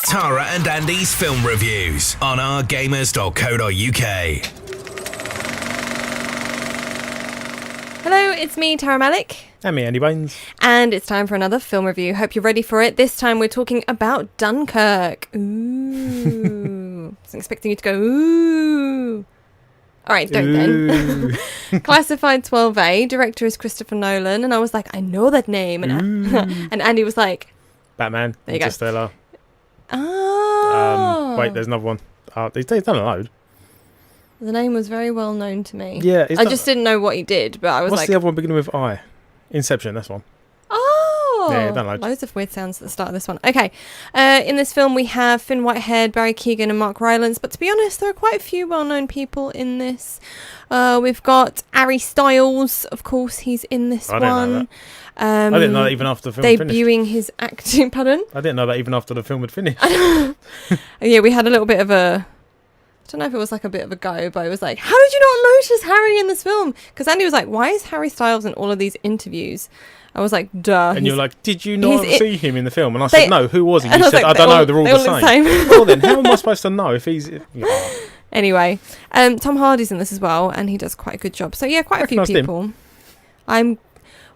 Tara and Andy's film reviews on OurGamers.co.uk. Hello, it's me, Tara Malik. And me, Andy Baines. And it's time for another film review. Hope you're ready for it. This time we're talking about Dunkirk. Ooh. Wasn't expecting you to go, ooh. All right, don't then. Classified 12A. Director is Christopher Nolan. And I was like, I know that name. And, and Andy was like... Batman. There you go. Interstellar. Oh. Wait, there's another one. He's done a load. The name was very well known to me. Yeah. I just didn't know what he did, but I was What's like... the other one beginning with I? Inception, that's one. Oh! Yeah, done loads. Loads of weird sounds at the start of this one. Okay. In this film, we have Fionn, Whitehead, Barry Keoghan and Mark Rylance. But to be honest, there are quite a few well-known people in this. We've got Harry Styles. Of course, he's in this one. Know that. I didn't know that even after the film had finished. Debuting his acting... Pardon? I didn't know that even after the film had finished. Yeah, we had a little bit of a... I don't know if it was like a bit of a go, but it was like, how did you not notice Harry in this film? Because Andy was like, why is Harry Styles in all of these interviews? I was like, duh. And you're like, did you not see him in the film? And I said, no, who was he? And You said, like, I don't know, they're all the same. Well then, how am I supposed to know if he's... Anyway, Tom Hardy's in this as well, and he does quite a good job. So yeah, quite a few people.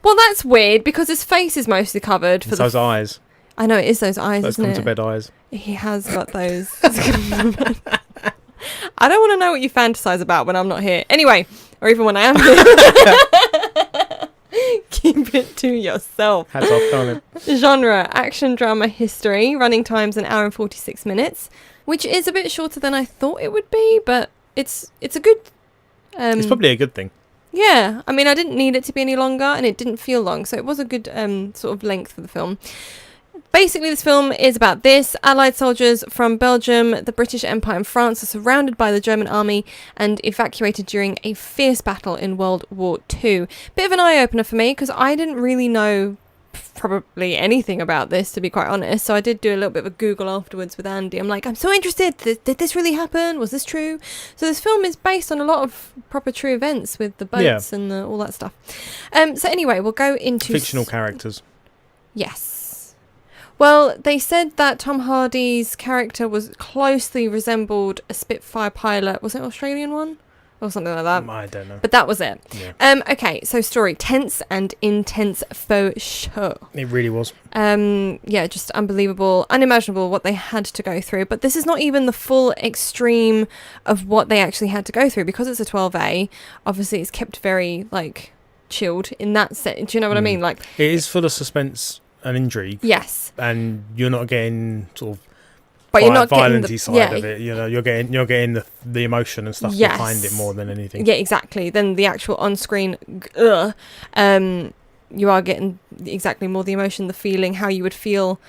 Well, that's weird, because his face is mostly covered. For those eyes. I know, it is those eyes, those isn't it? come to bed eyes. He has got those. I don't want to know what you fantasize about when I'm not here. Anyway, or even when I am here. Keep it to yourself. Hats off, darling. Genre, action, drama, history. Running time's an hour and 46 minutes, which is a bit shorter than I thought it would be, but it's a good... it's probably a good thing. Yeah, I mean, I didn't need it to be any longer, and it didn't feel long, so it was a good sort of length for the film. Basically, this film is about this. Allied soldiers from Belgium, the British Empire and France are surrounded by the German army and evacuated during a fierce battle in World War II. Bit of an eye-opener for me, because I didn't really know probably anything about this, to be quite honest. So I did do a little bit of a Google afterwards with Andy. I'm like, I'm so interested. Did this really happen? Was this true? So this film is based on a lot of proper true events with the boats and all that stuff. So anyway, we'll go into... Fictional characters. Yes. Well, they said that Tom Hardy's character was closely resembled a Spitfire pilot. Was it an Australian one? Or something like that. I don't know. But that was it. Yeah. Okay, so story. Tense and intense for sure. It really was. Yeah, just unbelievable, unimaginable what they had to go through. But this is not even the full extreme of what they actually had to go through. Because it's a 12A, obviously it's kept very, like, chilled in that sense. Do you know what I mean? Like, it is full of suspense and intrigue. Yes. And you're not getting sort of... But you're not getting the side of it, you know. You're getting the emotion and stuff behind it more than anything. Yeah, exactly. Then the actual on-screen, you are getting exactly more the emotion, the feeling, how you would feel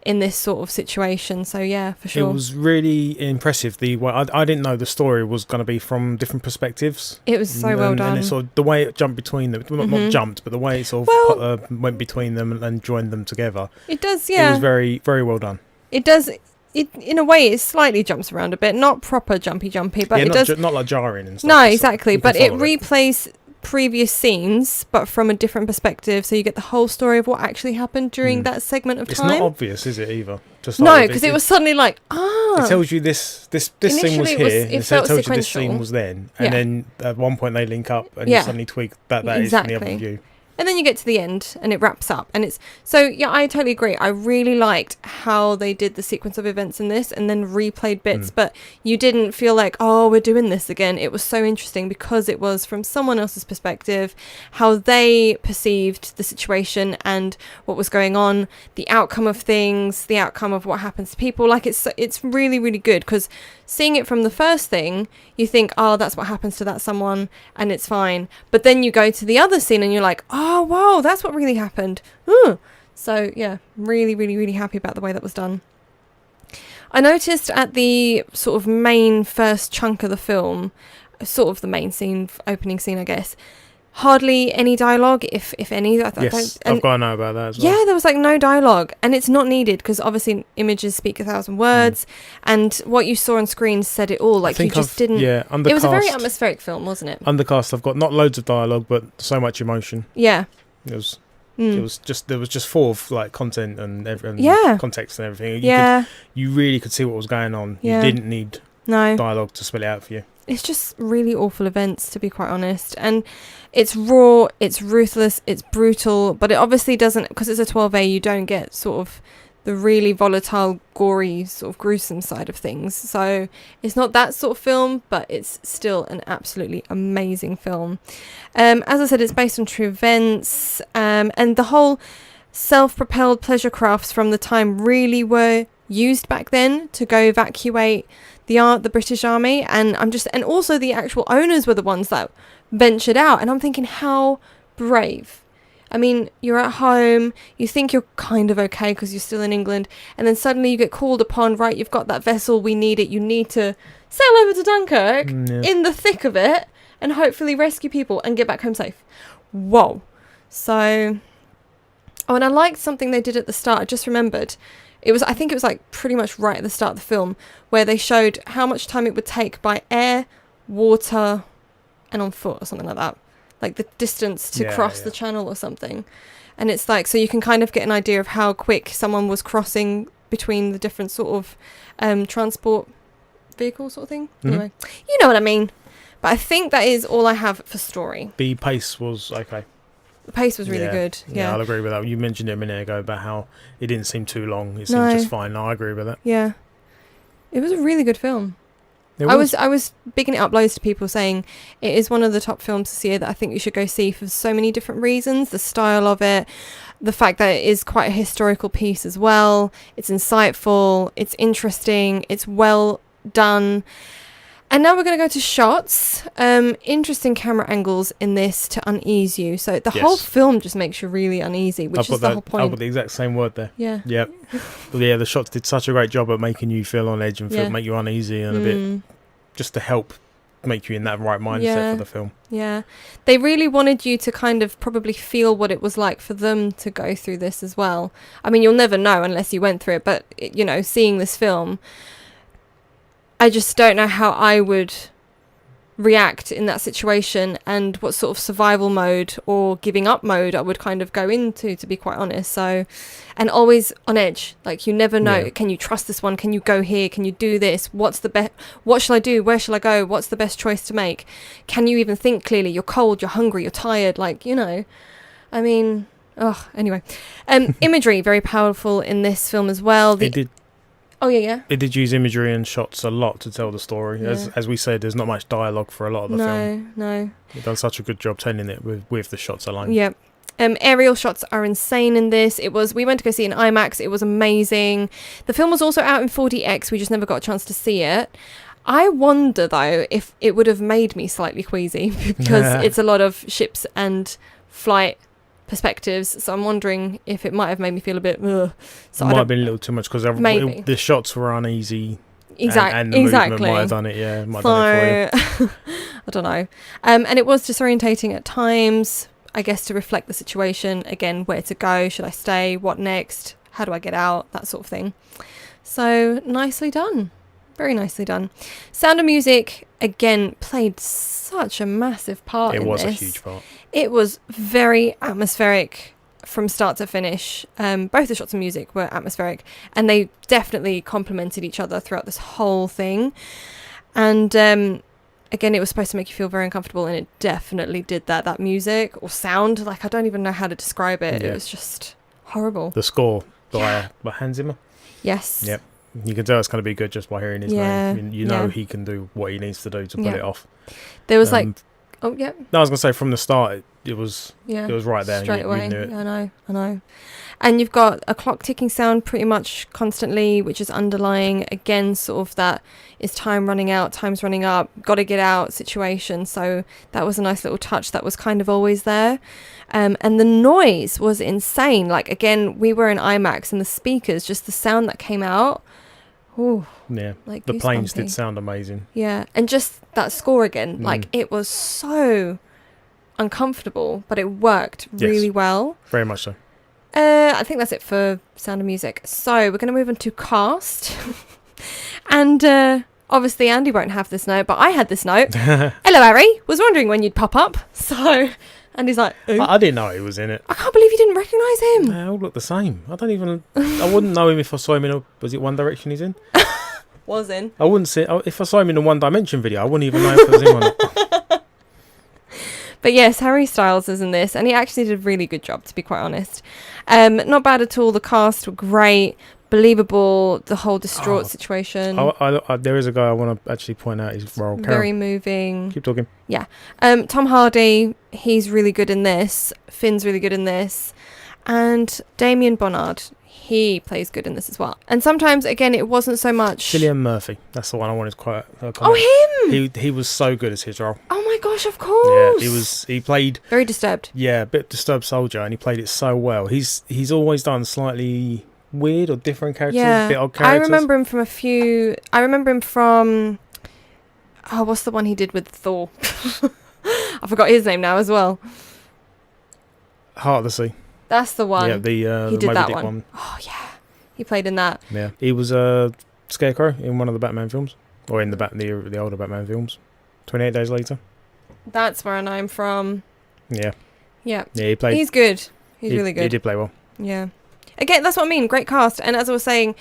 in this sort of situation. So yeah, for sure. It was really impressive. I didn't know the story was going to be from different perspectives. It was so well done. And it sort of, the way it jumped between them, not jumped, but the way it sort of went between them and joined them together. It does, yeah. It was very, very well done. It does. It, in a way, it slightly jumps around a bit, not proper jumpy, but it does not like jarring and stuff. No, exactly, but it replays previous scenes, but from a different perspective, so you get the whole story of what actually happened during that segment of time. It's not obvious, is it either? No, because it was suddenly like, it tells you this thing was here. It tells you this scene was then, and then at one point they link up, and you suddenly tweak that is from the other view. And then you get to the end and it wraps up. And it's... So, yeah, I totally agree. I really liked how they did the sequence of events in this and then replayed bits. But you didn't feel like, oh, we're doing this again. It was so interesting because it was from someone else's perspective, how they perceived the situation and what was going on, the outcome of things, the outcome of what happens to people. Like, it's really, really good because seeing it from the first thing, you think, oh, that's what happens to that someone and it's fine. But then you go to the other scene and you're like, oh, wow, that's what really happened. So, yeah, really, really, really happy about the way that was done. I noticed at the sort of main first chunk of the film, sort of the main scene, opening scene, I guess, hardly any dialogue, if any. I've got to know about that as well. Yeah, there was like no dialogue, and it's not needed because obviously images speak 1,000 words, and what you saw on screen said it all. Like, you just didn't... Yeah, Undercast. It was a very atmospheric film, wasn't it? Undercast, I've got not loads of dialogue, but so much emotion. Yeah. It was It was just full of like content and context and everything. You really could see what was going on. You didn't need dialogue to spell it out for you. It's just really awful events, to be quite honest. And it's raw, it's ruthless, it's brutal, but it obviously doesn't, because it's a 12A, you don't get sort of the really volatile, gory, sort of gruesome side of things. So it's not that sort of film, but it's still an absolutely amazing film. As I said, it's based on true events, and the whole self-propelled pleasure crafts from the time really were used back then to go evacuate the British Army, and also the actual owners were the ones that ventured out, and I'm thinking, how brave. I mean, you're at home, you think you're kind of okay because you're still in England, and then suddenly you get called upon, right, you've got that vessel, we need it, you need to sail over to Dunkirk in the thick of it and hopefully rescue people and get back home safe. Whoa. So, and I liked something they did at the start. I just remembered. I think it was like pretty much right at the start of the film where they showed how much time it would take by air, water, and on foot or something like that. Like the distance to cross the channel or something. And it's like, so you can kind of get an idea of how quick someone was crossing between the different sort of transport vehicle sort of thing. Anyway, you know what I mean. But I think that is all I have for story. The pace was okay. The pace was really good. Yeah, I'll agree with that. You mentioned it a minute ago about how it didn't seem too long. It seemed just fine. No, I agree with that. Yeah. It was a really good film. I was bigging it up loads to people, saying it is one of the top films this year that I think you should go see for so many different reasons. The style of it, the fact that it is quite a historical piece as well. It's insightful, it's interesting, it's well done. And now we're going to go to shots. Interesting camera angles in this to unease you. So the whole film just makes you really uneasy, which is the whole point. I've got the exact same word there. Yeah. Yep. But yeah, the shots did such a great job at making you feel on edge and make you uneasy and a bit, just to help make you in that right mindset for the film. Yeah. They really wanted you to kind of probably feel what it was like for them to go through this as well. I mean, you'll never know unless you went through it, but, you know, seeing this film, I just don't know how I would react in that situation and what sort of survival mode or giving up mode I would kind of go into, to be quite honest. So, and always on edge, like you never know, can you trust this one? Can you go here? Can you do this? What shall I do? Where shall I go? What's the best choice to make? Can you even think clearly? You're cold, you're hungry, you're tired, like, you know, I mean, anyway. Imagery, very powerful in this film as well. It did use imagery and shots a lot to tell the story. Yeah. As we said, there's not much dialogue for a lot of the film. No. They've done such a good job telling it with the shots alone. Yeah. Aerial shots are insane in this. We went to go see it in IMAX. It was amazing. The film was also out in 4DX. We just never got a chance to see it. I wonder, though, if it would have made me slightly queasy because it's a lot of ships and flight perspectives, so I'm wondering if it might have made me feel a bit so it might have been a little too much because the shots were uneasy and the movement might have done it for you. I don't know, and it was disorientating at times, I guess, to reflect the situation again. Where to go? Should I stay? What next? How do I get out? That sort of thing. So nicely done, very nicely done. Sound of Music again played such a massive part. It was a huge part. It was very atmospheric from start to finish. Both the shots of music were atmospheric, and they definitely complemented each other throughout this whole thing. And again, it was supposed to make you feel very uncomfortable, and it definitely did that. That music or sound, like I don't even know how to describe it. Yeah. It was just horrible. The score by Hans Zimmer. Yes. Yep. You can tell it's going to be good just by hearing his name. You know he can do what he needs to do to pull it off. There was no, I was going to say from the start, it was right there. Straight away. You knew it. I know. And you've got a clock ticking sound pretty much constantly, which is underlying, again, sort of that is time running out, time's running up, got to get out situation. So that was a nice little touch that was kind of always there. And the noise was insane. Like, again, we were in IMAX and the speakers, just the sound that came out. Ooh, yeah, like the planes did sound amazing. Yeah, and just that score again, like it was so uncomfortable, but it worked really well. Very much so. I think that's it for Sound of Music. So we're going to move on to cast. And obviously Andy won't have this note, but I had this note. Hello, Harry. Was wondering when you'd pop up. So And he's like, ooh. I didn't know he was in it. I can't believe you didn't recognise him. They all look the same. I wouldn't know him if I saw him was it One Direction he's in? Was in. I wouldn't see, if I saw him in a One Dimension video, I wouldn't even know if it was him or not. But yes, Harry Styles is in this, and he actually did a really good job, to be quite honest. Not bad at all. The cast were great, believable, the whole distraught situation. There is a guy I want to actually point out his role. Very moving. Keep talking. Yeah. Tom Hardy, he's really good in this. Finn's really good in this. And Damien Bonnard, he plays good in this as well. And sometimes, again, it wasn't so much... Cillian Murphy. That's the one I wanted quite... Oh, him! He was so good as his role. Oh my gosh, of course! Yeah, he played... Very disturbed. Yeah, a bit disturbed soldier, and he played it so well. He's always done slightly weird or different characters, a bit odd characters. I remember him from a few... I remember him from... Oh, what's the one he did with Thor? I forgot his name now as well. Heart of the Sea. That's the one. Yeah, he did Moby that Dick one. Oh, yeah. He played in that. Yeah. He was a Scarecrow in one of the Batman films. Or in the older Batman films. 28 Days Later. That's where I know him from. Yeah. Yeah. Yeah, he played... He's good. He's really good. He did play well. Yeah. Again, that's what I mean. Great cast. And as I was saying,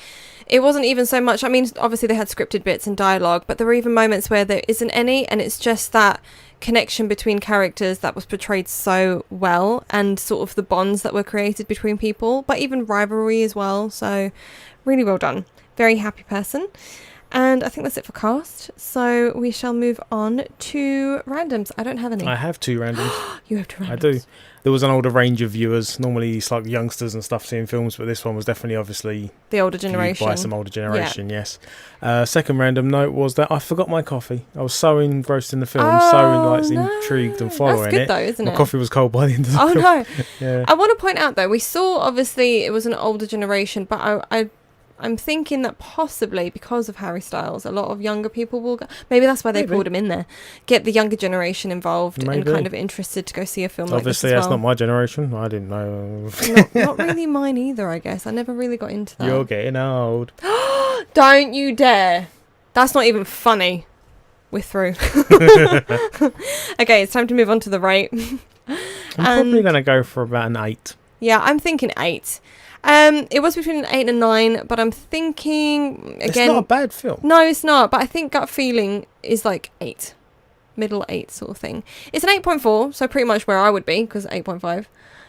it wasn't even so much... I mean, obviously they had scripted bits and dialogue, but there were even moments where there isn't any, and it's just that connection between characters that was portrayed so well, and sort of the bonds that were created between people, but even rivalry as well. So really well done. Very happy person. And I think that's it for cast. So we shall move on to randoms. I don't have any. I have 2 randoms. You have 2 randoms. I do. There was an older range of viewers. Normally it's like youngsters and stuff seeing films, but this one was definitely obviously the older generation. By some older generation, yes. Second random note was that I forgot my coffee. I was so engrossed in the film, intrigued and following That's good it. Though, isn't it? My coffee was cold by the end of the film. No. Yeah. I want to point out though, we saw obviously it was an older generation, but I'm thinking that possibly because of Harry Styles, a lot of younger people will go. Maybe that's why they pulled him in there. Get the younger generation involved and kind of interested to go see a film like this as well. Obviously, that's not my generation. I didn't know. Not really mine either, I guess. I never really got into that. You're getting old. Don't you dare. That's not even funny. We're through. Okay, it's time to move on to the rate. I'm probably going to go for about an 8. Yeah, I'm thinking 8. It was between an 8 and 9, but I'm thinking again. It's not a bad film. No, it's not. But I think gut feeling is like 8, middle 8 sort of thing. It's an 8.4, so pretty much where I would be because 8.5,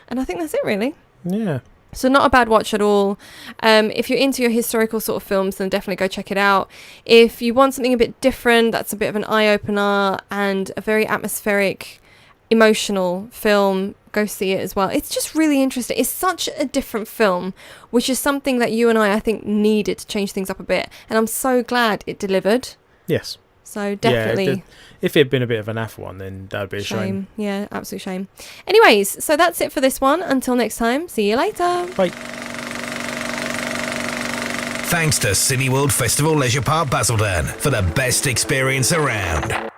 and I think that's it really. Yeah. So not a bad watch at all. If you're into your historical sort of films, then definitely go check it out. If you want something a bit different, that's a bit of an eye opener and a very atmospheric, emotional film, go see it as well. It's just really interesting. It's such a different film, which is something that you and I think needed to change things up a bit, and I'm so glad it delivered. Yes. So definitely. Yeah, if it had been a bit of an naff one, then that would be a shame. Yeah, absolute shame. Anyways, so that's it for this one. Until next time, see you later. Bye. Thanks to Cineworld Festival Leisure Park Basildon for the best experience around.